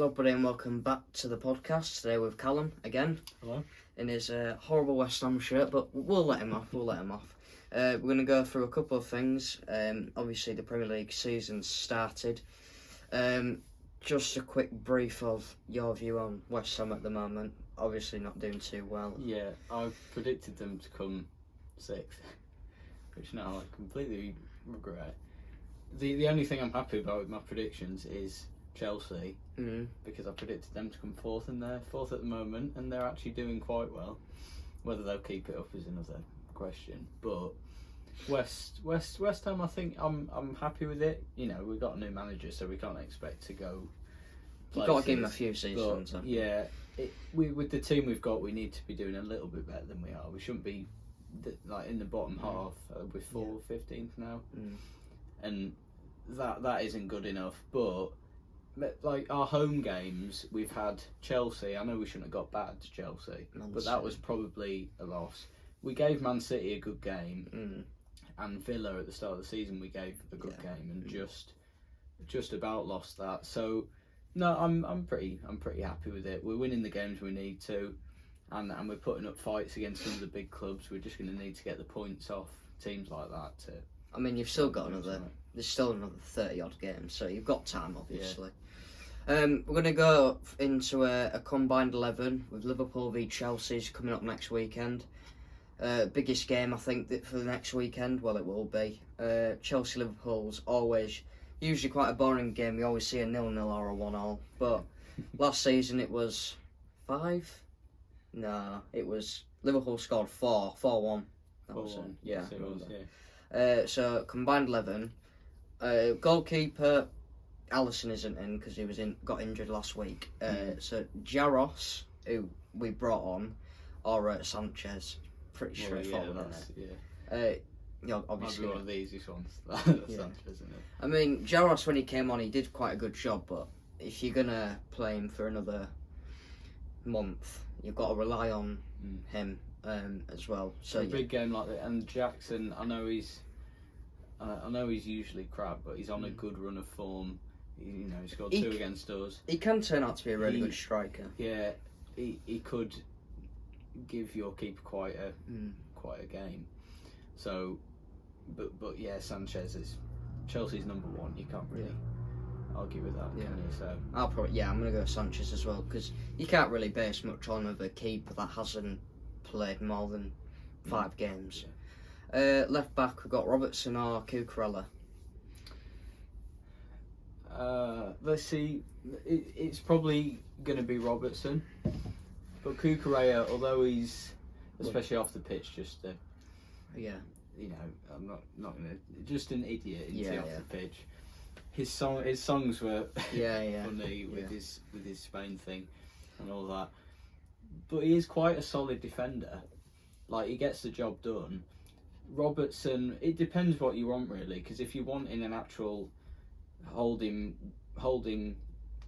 Hello everybody and welcome back to the podcast today with Callum again. Hello. In his horrible West Ham shirt, but we'll let him off. We're going to go through a couple of things. Obviously the Premier League season's started. Just a quick brief of your view on West Ham at the moment. Obviously not doing too well. Yeah, I predicted them to come sixth, which now I completely regret. The only thing I'm happy about with my predictions is Chelsea, because I predicted them to come fourth, and they're fourth at the moment, and they're actually doing quite well. Whether they'll keep it up is another question. But West Ham, I think I'm happy with it. You know, we've got a new manager, so we can't expect to go. You've got to give him a few seasons. But, yeah, with the team we've got, we need to be doing a little bit better than we are. We shouldn't be in the bottom half. We're 15th now, and that isn't good enough. But like our home games, we've had Chelsea. I know we shouldn't have got back to Chelsea, but that was probably a loss. We gave Man City a good game, and Villa at the start of the season we gave a good game, and just about lost that. So no, I'm pretty happy with it. We're winning the games we need to, and we're putting up fights against some of the big clubs. We're just going to need to get the points off teams like that to. I mean, you've still got there's still another 30 odd games, so you've got time, obviously. Yeah. We're going to go into a combined 11 with Liverpool v Chelsea's coming up next weekend. Biggest game, I think, for the next weekend. Well, it will be. Chelsea-Liverpool's usually quite a boring game. You always see a 0-0 or a 1-0. But last season it was 5? No, it was Liverpool scored 4-1. That was it. Yeah. Yes, it was, yeah. So combined 11. Goalkeeper Alisson isn't in because he got injured last week. So Jaros, who we brought on, or Sanchez. Pretty straightforward, obviously might be one of the easiest ones. Sanchez, isn't it? I mean, Jaros, when he came on, he did quite a good job, but if you're gonna play him for another month, you've got to rely on him as well. So a big game like that, and Jackson, I know he's usually crap, but he's on a good run of form. He scored 2 against us. He can turn out to be a really good striker. Yeah, he could give your keeper quite a game. So, but yeah, Sanchez is Chelsea's number 1. You can't really argue with that, can you? So I'm gonna go Sanchez as well, because you can't really base much on of a keeper that hasn't played more than 5 games. Yeah. Left back, we've got Robertson or Cucurella. Let's see. It's probably going to be Robertson, but Cucurella, although he's especially off the pitch, I'm not gonna just an idiot off the pitch. His songs were funny with his Spain thing and all that, but he is quite a solid defender. Like, he gets the job done. Robertson, it depends what you want really, because if you want in an actual holding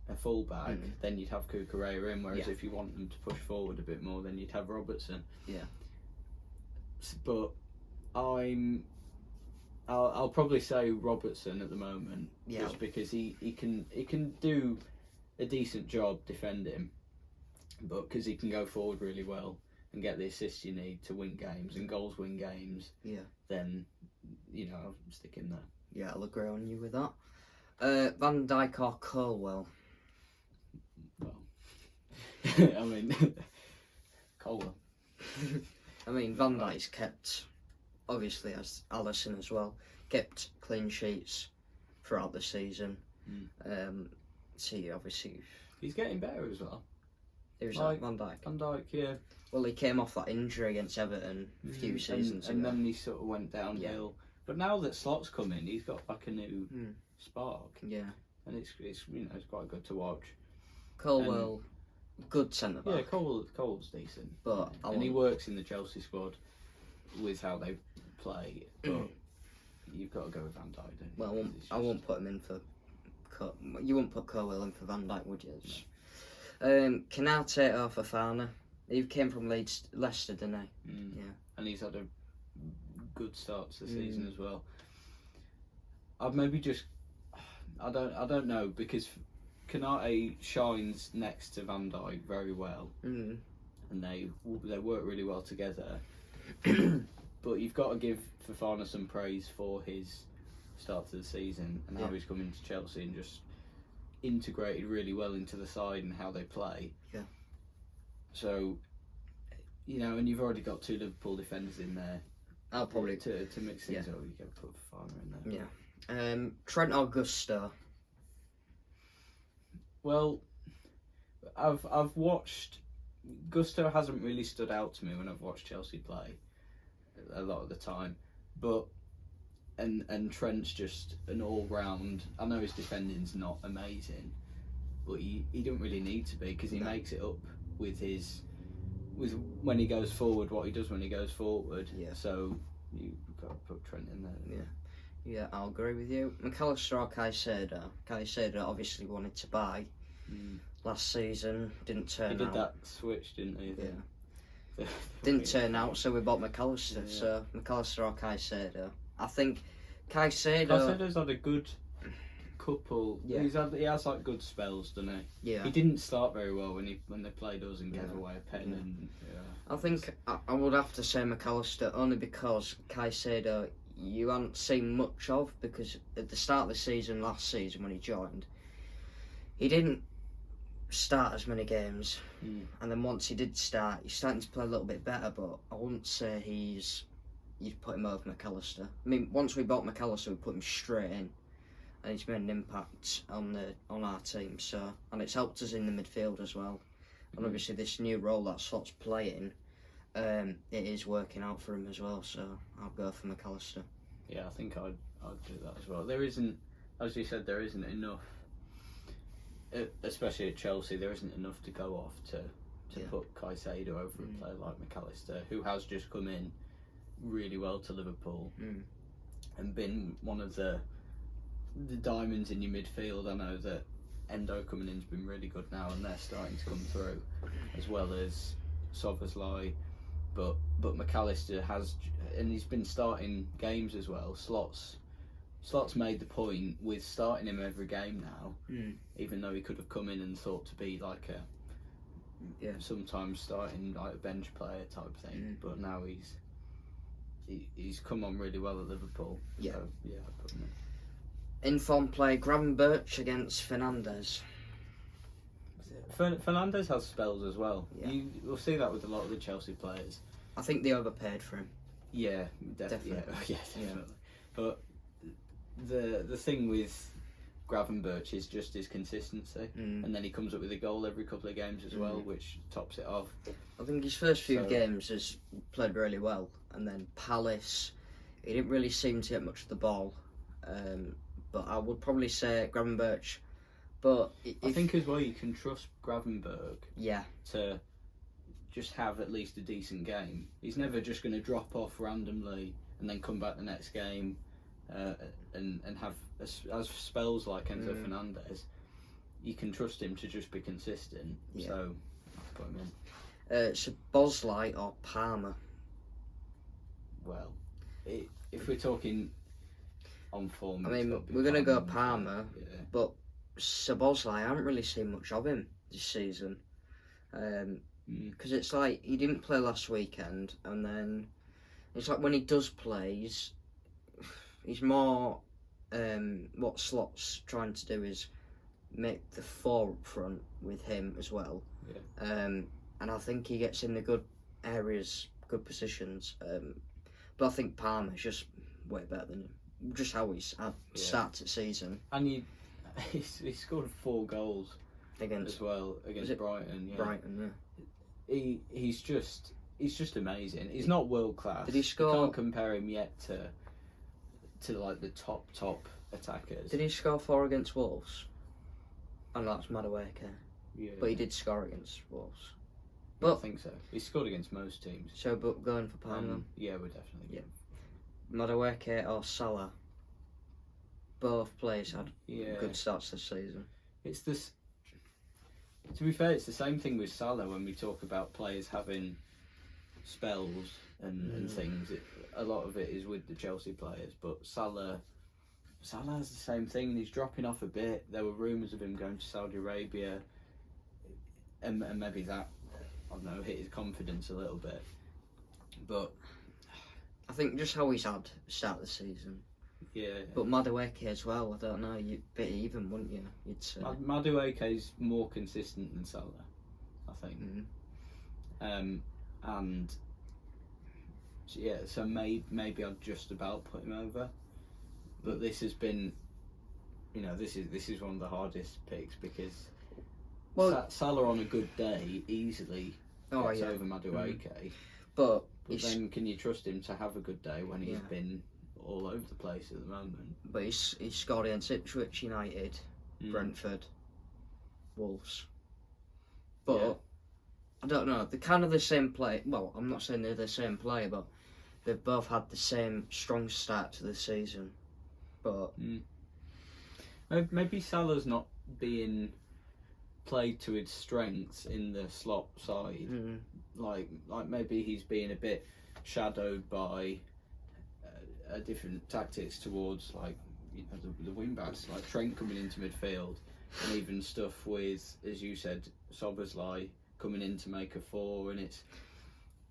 a fullback, then you'd have Cucurella in, whereas if you want them to push forward a bit more, then you'd have Robertson. Yeah. But I'll probably say Robertson at the moment, just because he can do a decent job defending, but because he can go forward really well and get the assists you need to win games, and goals win games. Yeah. Then I'll stick in there. Yeah, I'll agree on you with that. Van Dijk or Colwell? Well, I mean, Colwell. I mean, Van Dijk's kept, obviously, as Alisson as well, kept clean sheets throughout the season. Obviously, he's getting better as well. Who's that? Van Dijk? Van Dijk, yeah. Well, he came off that injury against Everton a few seasons ago. And then he sort of went downhill. Yeah. But now that Slot's come in, he's got like a new spark. Yeah. And it's quite good to watch. Colwell, good centre back. Yeah, Colwell's decent. But he works in the Chelsea squad with how they play. But you've got to go with Van Dijk, don't you? Well, I won't put him in for. You wouldn't put Colwell in for Van Dijk, would you? No. Canate or Fofana? He came from Leicester, didn't he? Yeah. And he's had a good start to the season as well. I've maybe just I don't know, because Canate shines next to Van Dijk very well, and they work really well together. But you've got to give Fofana some praise for his start to the season and how he's come into Chelsea and just integrated really well into the side and how they play. Yeah. So, and you've already got 2 Liverpool defenders in there. I'll probably to mix things up. You can put Fofana in there. Yeah. Trent or Gusto? Well, I've watched. Gusto hasn't really stood out to me when I've watched Chelsea play a lot of the time, but and Trent's just an all round. I know his defending's not amazing, but he don't really need to be because he makes it up with when he goes forward. What he does when he goes forward. Yeah. So you've got to put Trent in there. Yeah. Yeah, I'll agree with you. McAllister or Caicedo? Caicedo obviously wanted to buy last season, didn't turn out. He did that switch, didn't he? Yeah. Didn't turn out, so we bought McAllister. Yeah. So McAllister or Caicedo? I think Caicedo's had a good couple. Yeah. He has like good spells, doesn't he? Yeah. He didn't start very well when they played us and gave away a pen. And I think I would have to say McAllister only because Caicedo you haven't seen much of, because at the start of the season, last season when he joined, he didn't start as many games, and then once he did start, he's starting to play a little bit better, but I wouldn't say you'd put him over McAllister. I mean, once we bought McAllister, we put him straight in, and he's made an impact on our team, so, and it's helped us in the midfield as well, and obviously this new role that Slot's playing, it is working out for him as well, so I'll go for McAllister. Yeah, I think I'd do that as well. There isn't, as you said, there isn't enough, especially at Chelsea, there isn't enough to go off to put Caicedo over a player like McAllister, who has just come in really well to Liverpool and been one of the diamonds in your midfield. I know that Endo coming in's been really good now, and they're starting to come through, as well as Szoboszlai. But McAllister has, and he's been starting games as well. Slot's made the point with starting him every game now, even though he could have come in and thought to be like sometimes starting like a bench player type thing. But now he's come on really well at Liverpool. Yeah, so, I put him in. Inform play, Gravenberch against Fernandes. Fernandes has spells as well. Yeah. You'll see that with a lot of the Chelsea players. I think they overpaid for him. Yeah, definitely. Yeah, definitely. But the thing with Gravenberch is just his consistency, and then he comes up with a goal every couple of games as well, which tops it off. I think his first few games has played really well, and then Palace, he didn't really seem to get much of the ball. But I would probably say Gravenberch. But I think as well you can trust Gravenberch to just have at least a decent game. He's never just going to drop off randomly and then come back the next game and have as spells like Enzo Fernandez. You can trust him to just be consistent. Yeah. So I'll put him in. Szoboszlai or Palmer? Well, if we're talking on form, I mean, we're going to go Palmer, but Szoboszlai, I haven't really seen much of him this season. Because it's like he didn't play last weekend, and then it's like when he does play, he's more. What Slot's trying to do is make the 4 up front with him as well. Yeah. And I think he gets in the good areas, good positions. But I think Palmer's just way better than him. Just how he's starts the season. And he scored 4 goals against Brighton. Yeah. Brighton, yeah. He's just amazing. He's not world class. Did he score? You can't compare him yet to like the top attackers. Did he score 4 against Wolves? I know that's Madueke. Yeah. But he did score against Wolves. But I think so. He scored against most teams. So, but going for Palmer? Yeah, we're definitely. Yeah. Madueke or Salah? Both players had good starts this season. It's this. To be fair, it's the same thing with Salah when we talk about players having spells and things. A lot of it is with the Chelsea players, but Salah Salah has the same thing, and he's dropping off a bit. There were rumours of him going to Saudi Arabia, and maybe that, I don't know, hit his confidence a little bit. But I think just how he's had start the season. yeah. But Madueke as well. I don't know. You'd bit even, wouldn't you? You'd say. Madueke's more consistent than Salah, I think. Mm-hmm. And yeah, so maybe I'd just about put him over. But this has been, this is one of the hardest picks because Salah on a good day easily gets over Madueke. But then can you trust him to have a good day when he's been all over the place at the moment? But he's scored against Ipswich United, Brentford, Wolves. But I don't know. They're kind of the same play. Well, I'm not saying they're the same player, but they've both had the same strong start to the season. But maybe Salah's not being played to his strengths in the slot side. Like maybe he's being a bit shadowed by different tactics towards the wing backs, like Trent coming into midfield, and even stuff with, as you said, Szoboszlai coming in to make a 4, and it's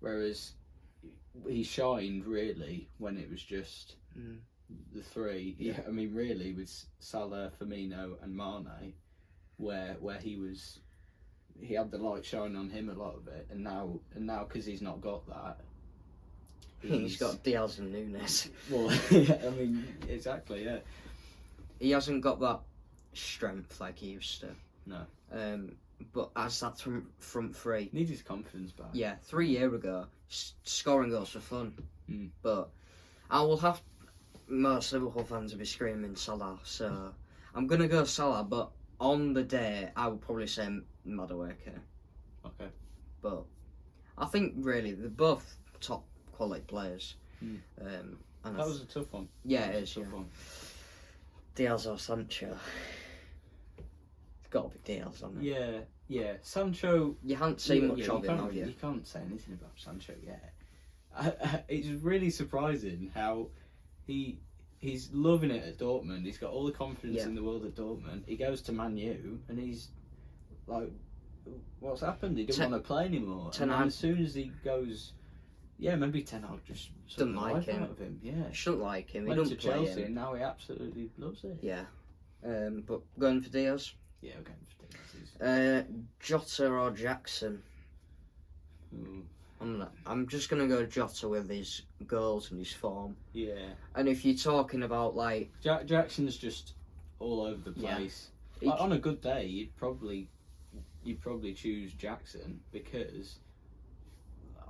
whereas he shined really when it was just the 3. Yeah, I mean really with Salah, Firmino, and Mane, where he had the light shine on him a lot of it, and now because he's not got that, he's got Diaz and Nunes. Well, I mean exactly, yeah. He hasn't got that strength like he used to. No. But as that front three, needs his confidence back. Yeah, 3 years ago, scoring goals for fun. But I will have most Liverpool fans will be screaming Salah, so I'm gonna go Salah. But on the day, I would probably say Madueke. Okay. But I think really they're both top quality players. And that was a tough one. Yeah, it is. Tough one. Diaz or Sancho. It's got to be Diaz, hasn't it? Yeah. Sancho. You haven't seen much of him, have you? You can't say anything about Sancho yet. It's really surprising how he's loving it at Dortmund. He's got all the confidence in the world at Dortmund. He goes to Man U and he's like, what's happened? He didn't want to play anymore. And then as soon as he goes, maybe Ten Hag just doesn't like him. Out of him. Yeah, shouldn't like him. Went he doesn't to play Chelsea him. and now he absolutely loves it. Yeah, but going for Diaz. Yeah, we're going for Diaz. Jota or Jackson. I'm just gonna go Jota with his goals and his form. Yeah. And if you're talking about like Jackson's just all over the place. Like, on a good day, you'd probably choose Jackson because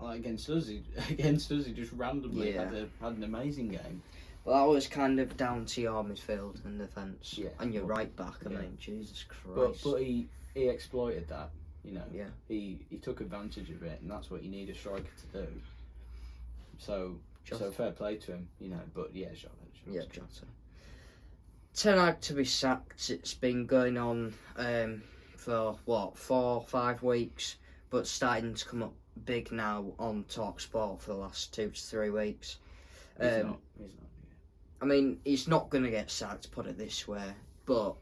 against us, he just randomly had an amazing game. Well, that was kind of down to your midfield and defence, and your right back. I mean, Jesus Christ. But he exploited that. Yeah. He took advantage of it, and that's what you need a striker to do. So fair play to him, But Jota. Yeah, Jota. Ten Hag to be sacked. It's been going on for 4 or 5 weeks, but starting to come up big now on TalkSport for the last 2 to 3 weeks. He's not. I mean, he's not going to get sacked. Put it this way, but.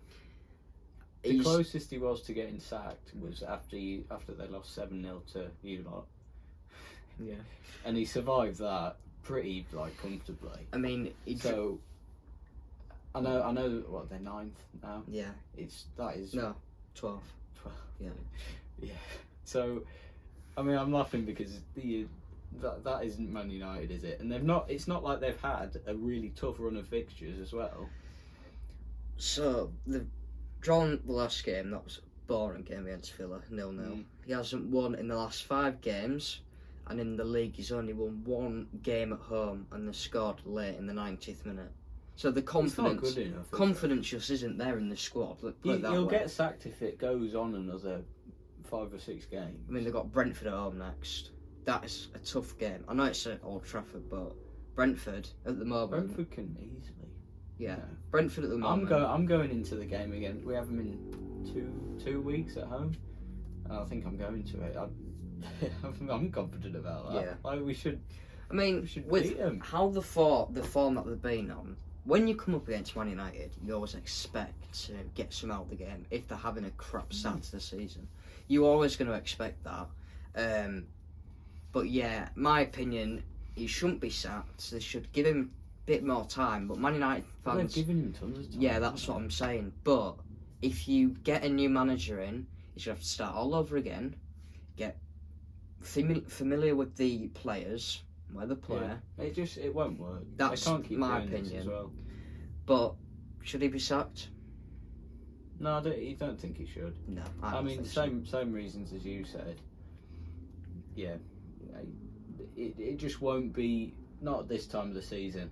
The closest he was to getting sacked was after they lost 7-0 to you lot. Yeah. And he survived that pretty comfortably. I mean, I know what they're 9th now. Yeah. 12. 12. Yeah. Yeah. So, I mean, I'm laughing because that isn't Man United, is it? And it's not like they've had a really tough run of fixtures as well. So they've drawn the last game. That was a boring game against Villa, 0-0. He hasn't won in the last 5 games, and in the league he's only won 1 game at home, and they scored late in the 90th minute. So the confidence just isn't there in the squad. He'll get sacked if it goes on another 5 or 6 games. I mean, they've got Brentford at home next. That is a tough game. I know it's at Old Trafford, but Brentford at the moment. Brentford can easily. Yeah, Brentford at the moment. I'm going into the game again. We have them in 2 weeks at home, and I think I'm going to it. I'm confident about that. Yeah, we should. I mean, we should with beat them. how the form that they've been on, when you come up against Man United, you always expect to get some out of the game if they're having a crap start to the season. You're always going to expect that. But yeah, my opinion, he shouldn't be sacked. They should give him a bit more time. But Man United fans, they've given him tons of time. Yeah, that's what I'm saying. But if you get a new manager in, you should have to start all over again. Get familiar with the players, where they play. Yeah. It won't work. That's they can't keep my doing this opinion. as well. But should he be sacked? No, you don't think he should. No, I mean, think so. same reasons as you said. Yeah, it just won't be, not this time of the season.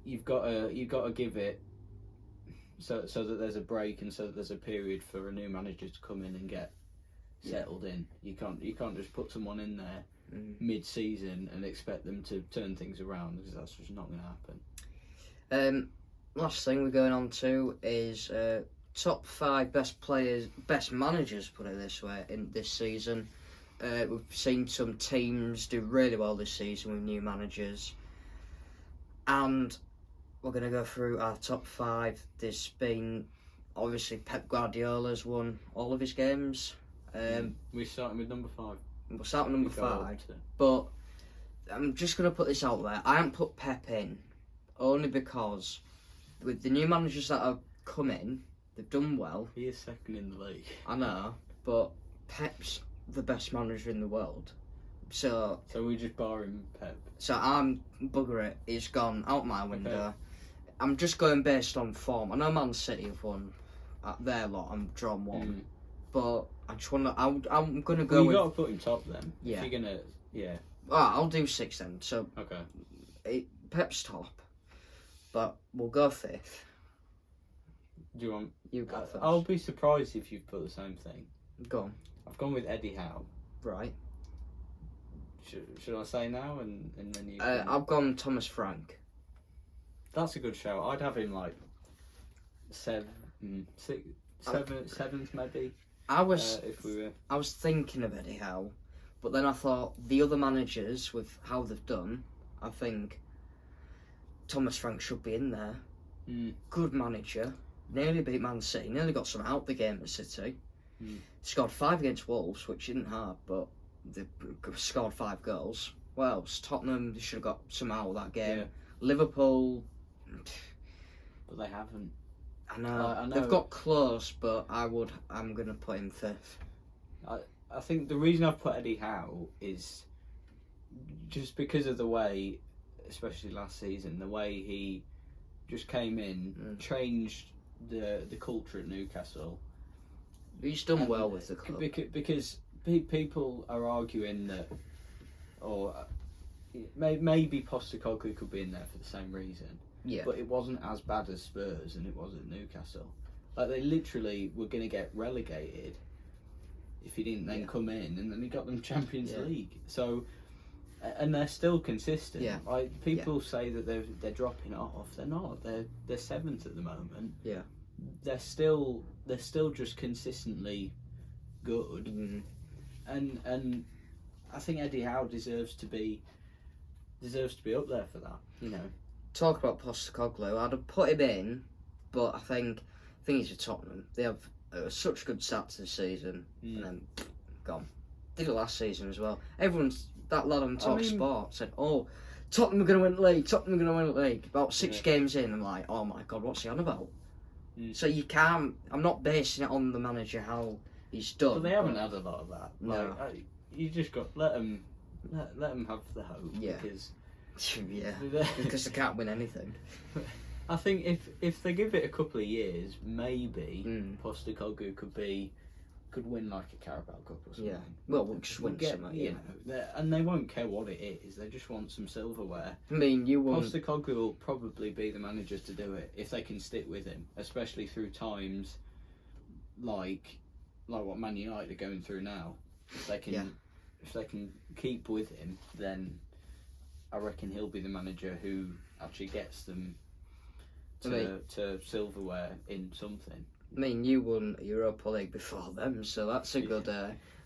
You've got to give it so that there's a break and so that there's a period for a new manager to come in and get settled in. You can't just put someone in there mid-season and expect them to turn things around, because that's just not going to happen. Last thing we're going on to is top 5 best managers, put it this way, in this season. We've seen some teams do really well this season with new managers, and we're going to go through our top 5. There's been, obviously, Pep Guardiola's won all of his games. We're starting with number 5. We'll start with number 5, but I'm just going to put this out there. I haven't put Pep in, only because with the new managers that have come in, they've done well. He is second in the league. I know, but Pep's the best manager in the world. So we just barring Pep. So I'm bugger it. He's gone out my window. Okay. I'm just going based on form. I know Man City have won at their lot. I'm drawn 1, but I just want to. I'm gonna go. You got to put him top then. Yeah. If you're gonna. Yeah. I'll do 6 then. So okay. Pep's top, but we'll go 5th. Do you want? You go first. I'll be surprised if you've put the same thing. Go on. I've gone with Eddie Howe. Right. Should I say now and then you? I've gone Thomas Frank. That's a good show. I'd have him like 7th maybe. If we were. I was thinking of Eddie Howe, but then I thought the other managers with how they've done, I think Thomas Frank should be in there. Good manager. Nearly beat Man City. Nearly got some out the game at City. Scored 5 against Wolves, which isn't hard, but they scored 5 goals. What else? Tottenham, they should have got some out of that game. Yeah. Liverpool, but they haven't. I know. They've got close, but I'm gonna put him 5th. I think the reason I've put Eddie Howe is just because of the way, especially last season, the way he just came in, changed the culture at Newcastle. He's done well with the club. Because people are arguing that, or maybe Postecoglou could be in there for the same reason. Yeah. But it wasn't as bad as Spurs and it was at Newcastle. Like, they literally were going to get relegated if he didn't then come in, and then he got them Champions League. So, and they're still consistent. Yeah. Like, people say that they're dropping off. They're not. They're 7th at the moment. Yeah. They're still just consistently good. And I think Eddie Howe deserves to be up there for that. You know. Talk about Postecoglou. I'd have put him in, but I think he's a Tottenham. They have such good start to the season, and then gone. Did it last season as well. That lad on Talk Sport said, "Oh, Tottenham are going to win the league. Tottenham are going to win the league." About 6 games in, I'm like, "Oh my god, what's he on about?" So you can't. I'm not basing it on the manager how he's done. But they haven't had a lot of that. No. Like, you just got let them have the hope. Yeah. Because because they can't win anything. I think if they give it a couple of years, maybe Postecoglou could win like a Carabao Cup or something. Yeah. Well, we'll just win something. You know, and they won't care what it is. They just want some silverware. I mean, Postecoglou will probably be the manager to do it if they can stick with him, especially through times like what Man United are going through now. If they can keep with him, then I reckon he'll be the manager who actually gets them to silverware in something. I mean, you won Europa League before them, so that's a good.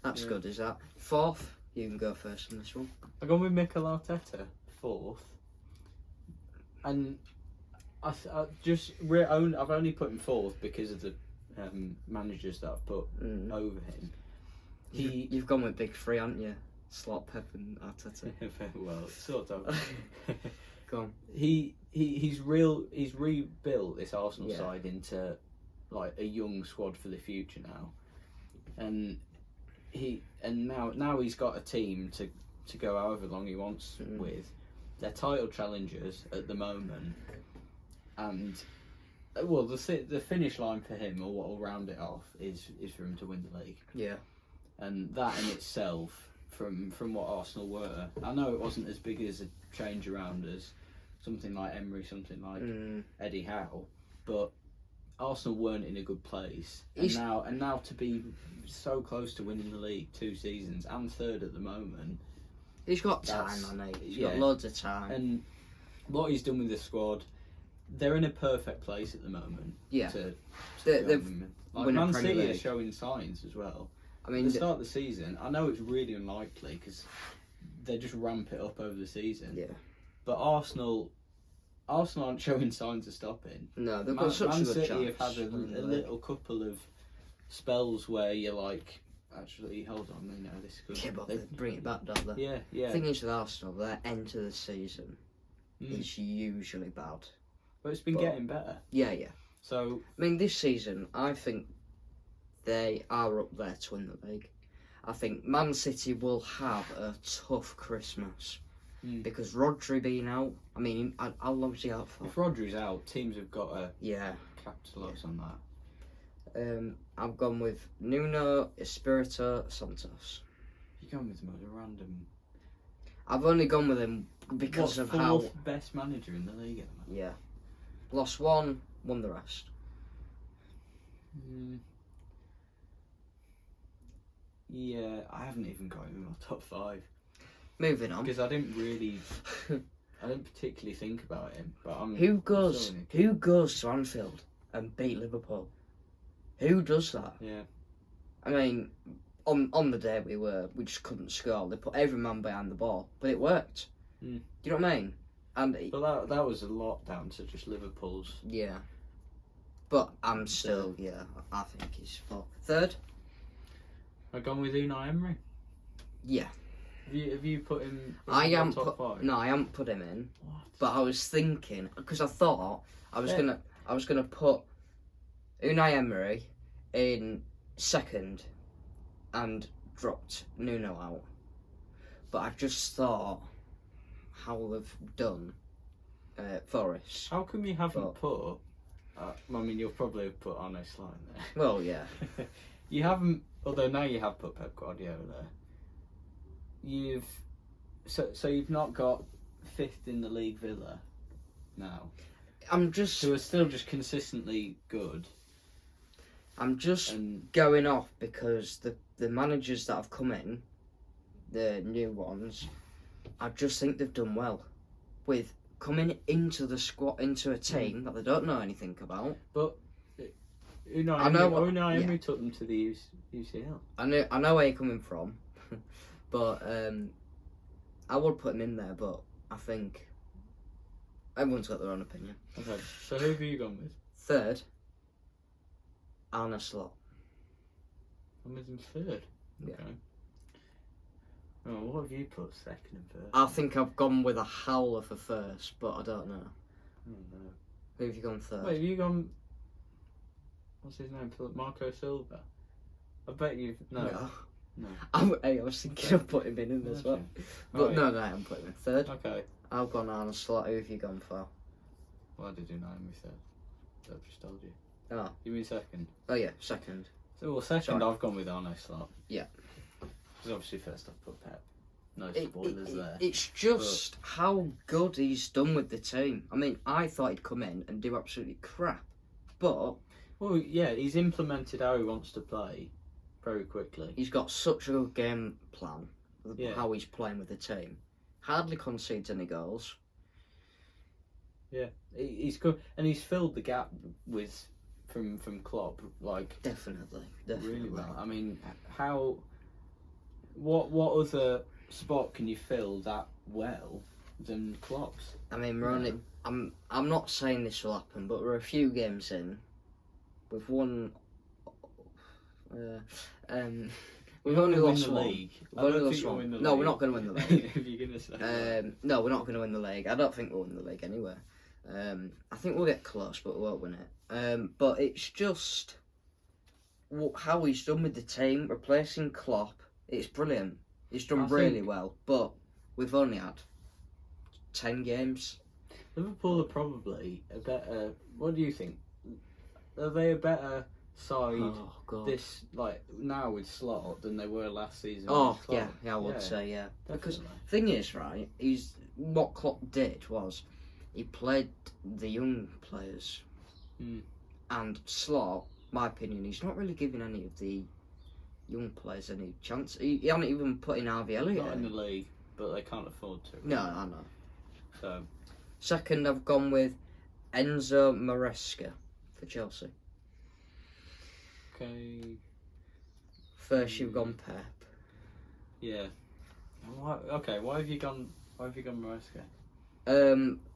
That's good. Is that 4th? You can go first on this one. I've gone with Mikel Arteta 4th, and I've only put him fourth because of the managers that I've put over him. You've gone with big three, haven't you? Slot, Pep, and Arteta. Well, sort of. Go on. He's rebuilt this Arsenal side into like a young squad for the future now, and now he's got a team to go however long he wants with. They're title challengers at the moment, and well, the finish line for him, or what will round it off, is for him to win the league. Yeah, and that in itself, from what Arsenal were, I know it wasn't as big as a change around as something like Emery, something like Eddie Howe, but Arsenal weren't in a good place, and now to be so close to winning the league 2 seasons and third at the moment. He's got time, hasn't he? He's got loads of time. And what he's done with the squad, they're in a perfect place at the moment. Yeah. Like Man City is showing signs as well. I mean, at the start of the season, I know it's really unlikely because they just ramp it up over the season. Yeah. But Arsenal aren't showing signs of stopping. No, they've got such a good chance. Man City have had a little couple of spells where you're like, actually, hold on, this could... Yeah, but they bring it back, don't they? Yeah. The thing is with Arsenal, their end to the season is usually bad. But it's been getting better. Yeah. So... I mean, this season, I think they are up there to win the league. I think Man City will have a tough Christmas. Because Rodri being out, I mean, how long is he out for? If Rodri's out, teams have got to capitalise on that. I've gone with Nuno Espirito Santos. You're going with the most random... I've only gone with him because of how... Fourth best manager in the league at the moment. Yeah. Lost one, won the rest. Yeah, I haven't even got him in my top 5. Moving on. Because I didn't particularly think about him. But Who goes to Anfield and beat Liverpool? Who does that? Yeah. I mean, on the day we just couldn't score. They put every man behind the ball, but it worked. Do you know what I mean? But that was a lot down to just Liverpool's. Yeah. But I'm still, I think he's third. I've gone with Unai Emery. Yeah. Have you put him in I your top 5? No, I haven't put him in. What? But I was thinking, because I thought I was gonna put Unai Emery in second and dropped Nuno out. But I just thought how they've done Forest. How come you haven't put... I mean, you'll probably have put Honest Line there. Well, yeah. You haven't... Although now you have put Pep Guardiola there. So you've not got 5th in the league Villa now. So we're still just consistently good. I'm just going off because the managers that have come in, the new ones, I just think they've done well with coming into the squad, into a team that they don't know anything about. But Unai Emery took them to the UCL. I know where you're coming from, but I would put him in there. But I think everyone's got their own opinion. Okay, so who have you gone with? Third, Arne Slot. I'm with him third. Yeah. Okay. Oh, what have you put second and first? I think I've gone with a howler for first, but I don't know. Oh no. Who have you gone third? Wait, have you gone... What's his name? Marco Silva? I bet you've... No. I was thinking of putting him in as well. But no, I haven't put him in third. Okay. I've gone Arne Slot. Who have you gone for? Well, I did do Naomi third. I've just told you. Oh. You mean second? Oh yeah, second. So, second I've gone with Arne Slot. Yeah. Because obviously first I've put Pep. No spoilers there. It's just how good he's done with the team. I mean, I thought he'd come in and do absolutely crap. But... Well, yeah, he's implemented how he wants to play very quickly. He's got such a good game plan, how he's playing with the team. Hardly concedes any goals. Yeah, he's good, and he's filled the gap with from Klopp, like definitely really well. I mean, what other spot can you fill that well than Klopp's? I mean, we're I'm not saying this will happen, but we're a few games in. We've won. We've only lost one. League. We've only lost one. No, we're not going to win the league. If you're going to say no, we're not going to win the league. I don't think we'll win the league anyway. I think we'll get close, but we won't win it. But it's just how he's done with the team, replacing Klopp. It's brilliant. He's done really well, but we've only had 10 games. Liverpool are probably a better. What do you think? Are they a better side this now with Slot than they were last season? Oh yeah, I would say yeah. Definitely. Because thing is, right, what Klopp did was he played the young players, and Slot, my opinion, he's not really giving any of the young players any chance. He hasn't even put in Harvey Elliott. Not in the league, but they can't afford to. No, I know. So second, I've gone with Enzo Maresca for Chelsea. Okay. First, you've gone Pep. Yeah. Why have you gone? Why have you gone Maresca?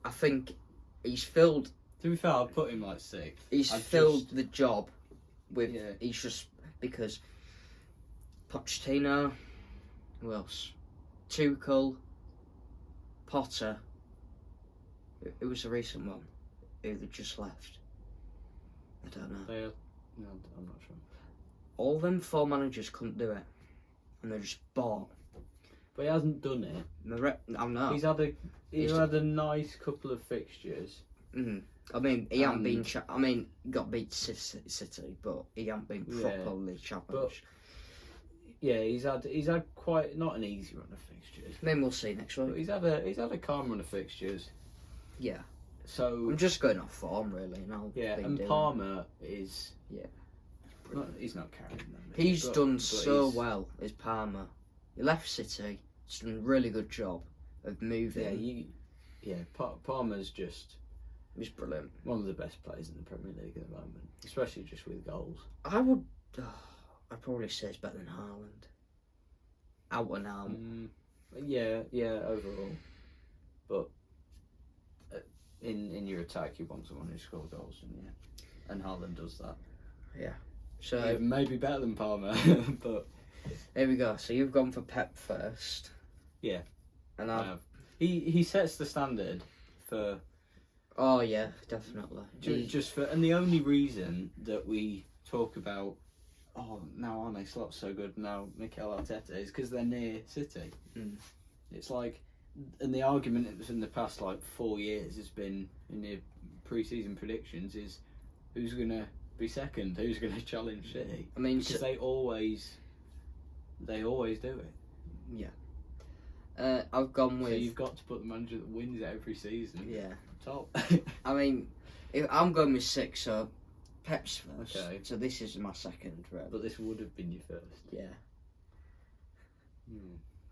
I think he's filled. To be fair, I'll put him like 6th. He's filled the job with. Yeah. He's just because Pochettino. Who else? Tuchel. Potter. It was a recent one. Who they just left. I don't know. No, I'm not sure. All them 4 managers couldn't do it, and they're just bought. But he hasn't done it. I know. He's had a nice couple of fixtures. I mean, he hasn't been. He got beat City, but he hasn't been properly challenged. Yeah, he's had quite not an easy run of fixtures. Then we'll see next week. But he's had a calm run of fixtures. Yeah. So I'm just going off form, really. And Palmer is. Yeah. He's not carrying them. He's done so well as Palmer. He left City. He's done a really good job of moving. Palmer's just. He's brilliant. One of the best players in the Premier League at the moment, especially just with goals. I'd probably say it's better than Haaland. Out and out. Yeah, overall. But in your attack, you want someone who scores goals, don't you? And Haaland does that. Yeah. So maybe better than Palmer, but here we go. So you've gone for Pep first. Yeah. And I have. He sets the standard for. Oh yeah, definitely. Just for, and the only reason that we talk about, now Arne Slot's so good, now Mikel Arteta, is because they're near City. It's like, and the argument in the past 4 years has been in the pre-season predictions is who's gonna be second, who's gonna challenge City. I mean, because they always do it. Yeah. I've gone with. So you've got to put the manager that wins every season. Yeah. Top. I mean, I'm going with 6, so Pep's first. Okay. So this is my second, right? But this would have been your first. Yeah.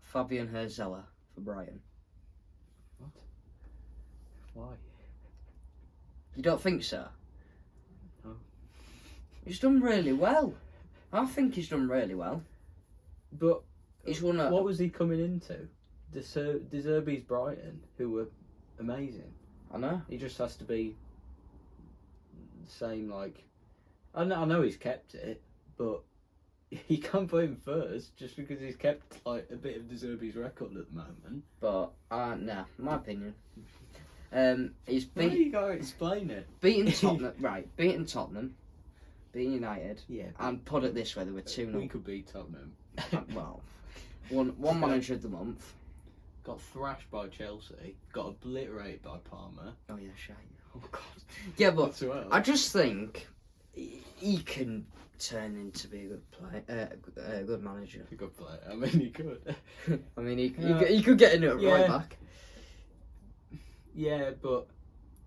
Fabian Herzella for Brighton. What? Why? You don't think so? No. He's done really well. I think he's done really well. But he's won a... What was he coming into? De Zerbi's Brighton, who were amazing. I know. He just has to be the same, I know he's kept it, but he can't put him first just because he's kept a bit of De Zerbi's record at the moment. But no, my opinion. He's Why you gotta explain it? Beating Tottenham, right? Beating Tottenham, beating United. Yeah. And put it this way, there were 2-0. We could beat Tottenham. Well, one manager of the month. Got thrashed by Chelsea. Got obliterated by Palmer. Oh yeah, shite. Oh God. Yeah, but well. I just think he can turn into be a good player, a good manager. A good player. I mean, he could. I mean, he could get into it right back. Yeah, but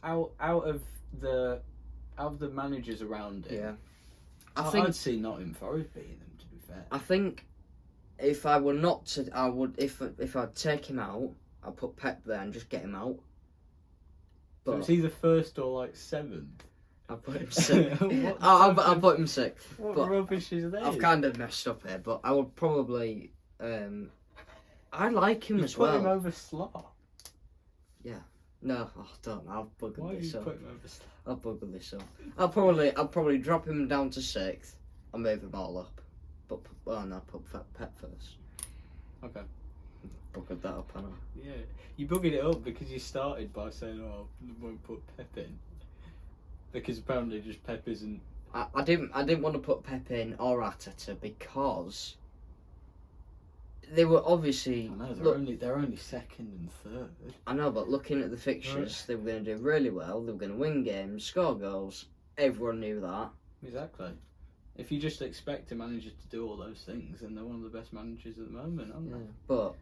out of the managers around him, I'd see Nottingham Forest beating them. To be fair, I think if I were not to, I would if I'd take him out, I'd put Pep there and just get him out. But so is he the first or 7th? I put him 6th. I put him 6th. What but rubbish is that? I've kind of messed up here, but I would probably. I like him as well. Put him over Slot. Yeah. No, oh, don't. I'll bugger Why are this you up. putting him over Slav? I'll bugger this up. I'll probably drop him down to 6th and move him all up. But put Pep first. Okay. Buggered that up, haven't I? Yeah, you buggered it up because you started by saying, "Oh, I won't put Pep in," because apparently just Pep isn't. I didn't want to put Pep in or Arteta because they were obviously. I know they're only second and third. I know, but looking at the fixtures, they were going to do really well. They were going to win games, score goals. Everyone knew that. Exactly. If you just expect a manager to do all those things, then they're one of the best managers at the moment, aren't they? But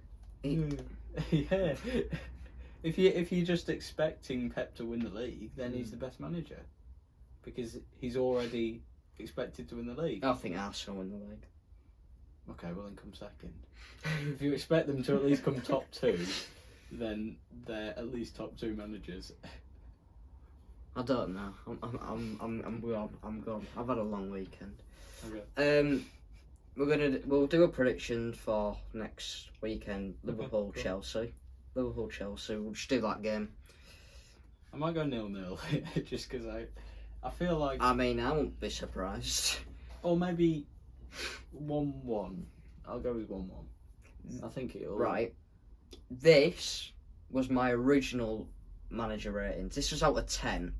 yeah. If you're just expecting Pep to win the league, then he's the best manager because he's already expected to win the league. I think Arsenal win the league. Okay, well then come second. If you expect them to at least come top 2, then they're at least top 2 managers. I don't know. I'm gone. I've had a long weekend. Okay. We'll do a prediction for next weekend. Liverpool Chelsea. We'll just do that game. I might go 0-0 just because I feel like. I mean, I won't be surprised. Or maybe 1-1. I'll go with 1-1. I think it'll. Right. This was my original manager ratings. This was out of 10.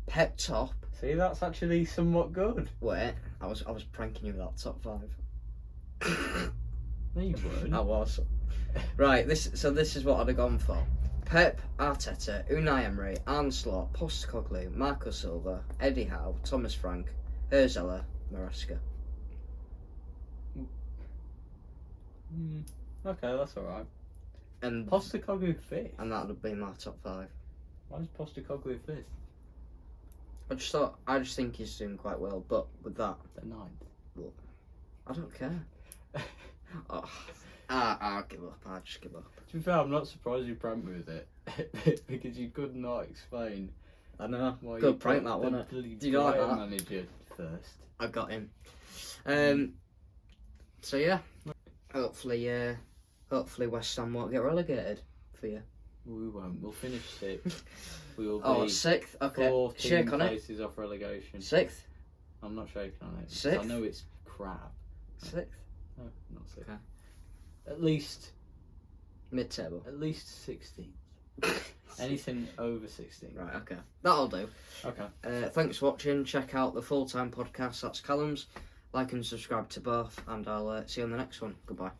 Pep top. See, that's actually somewhat good. Wait, I was pranking you with that top 5. No, you weren't. I was. Right, this is what I'd have gone for. Pep, Arteta, Unai Emery, Arne Slot, Postecoglou, Marco Silva, Eddie Howe, Thomas Frank, Herzella, Maresca. Okay, that's alright. And Postecoglou 5th? And that would have been my top 5. Why is Postecoglou 5th? I just think he's doing quite well, but with that, The 9th. I don't care. I'll give up. I just give up. To be fair, I'm not surprised you pranked me with it because you could not explain. I know. Why Good you prank put that, the wasn't it? bloody Do you like Brighton that? manager first. I got him. So yeah, hopefully West Ham won't get relegated for you. We won't. We'll finish 6th. We will be 6th. Okay, 14 shake on it. places off relegation. 6th. I'm not shaking on it. 6th? I know it's crap. 6th. No, not 6th. Okay. At least Mid-table. 16th. Anything over 16. Right. Okay. That'll do. Okay. Thanks for watching. Check out the full-time podcast. That's Callum's. Like and subscribe to both, and I'll see you on the next one. Goodbye.